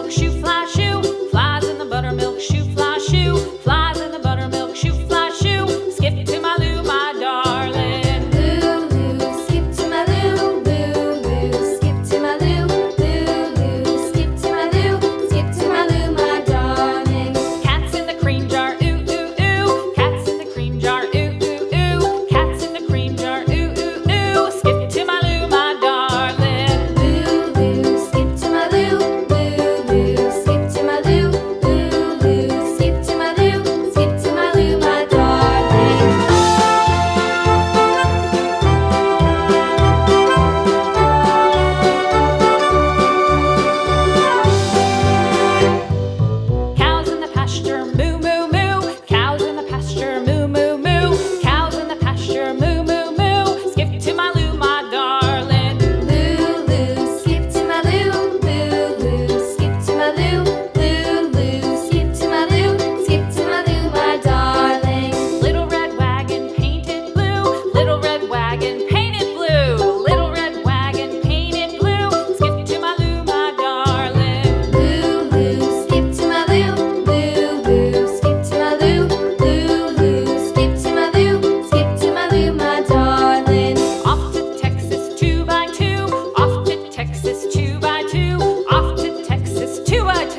buttermilk shoe, fly shoe. Flies in the buttermilk shoe, fly shoe. Flies in the buttermilk shoe, fly shoe. Skip to my Lou, my darling. Lou, skip to my Lou, Lou, skip to my Lou, Lou, skip to my Lou, skip to my Lou, my darling. Cats in the cream jar, ooh, ooh, ooh. Cats in the cream jar, ooh, ooh, ooh. Cats in the cream jar, ooh, ooh, ooh. Skip to my Lou, my darling. Lou, skip to my Lou, Lou, skip to my Lou, Lou, skip to my Lou, skip to my Lou, my darling. Cows in the pasture, moo, moo, moo. Cows in the pasture, moo, moo, moo. Cows in the pasture, moo, moo, moo. Skip to my Lou, my darling. Lou, skip to my Lou, Lou, skip to my Lou, Lou, skip to my Lou, skip to my Lou, my darling. Little red wagon painted blue. Little red wagon painted blue. Little red wagon painted blue. Skip to my Lou, my darling. Lou, skip to my Lou, Lou, skip to my Lou, Lou, skip to my Lou, skip to my Lou, my darling. Off to Texas 2x2. Off to Texas 2x2. Off to Texas 2x2.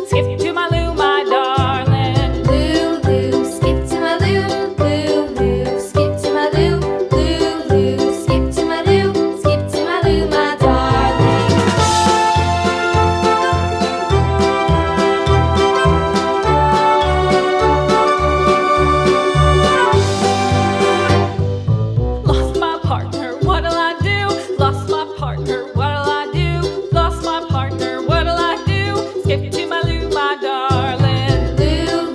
Skip to my Lou, my darling. Lou, skip to my Lou, Lou, skip to my Lou, Lou, skip to my Lou, skip to my Lou, my darling. Lost my partner, what'll I do? Lost my partner, what'll I do? Lost my partner, what'll I do? Skip to my Lou, my darling. Lou,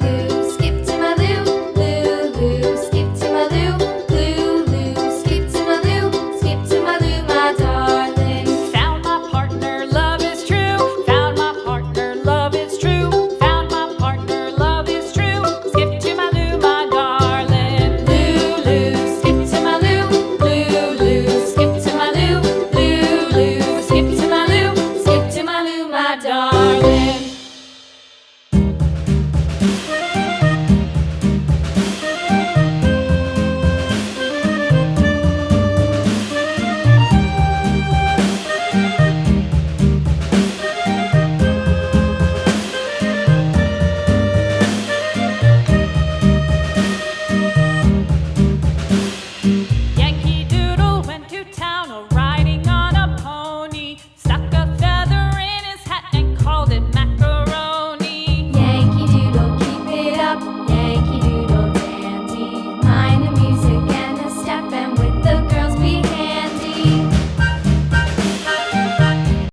skip to my Lou, Lou, skip to my Lou, Lou, skip to my Lou, skip to my Lou, my darling. Found my partner, love is true. Found my partner, love is true. Found my partner, love is true. Skip to my Lou, my darling. Lou, skip to my Lou, Lou, skip to my Lou, Lou, skip to my Lou, skip to my Lou, my darling.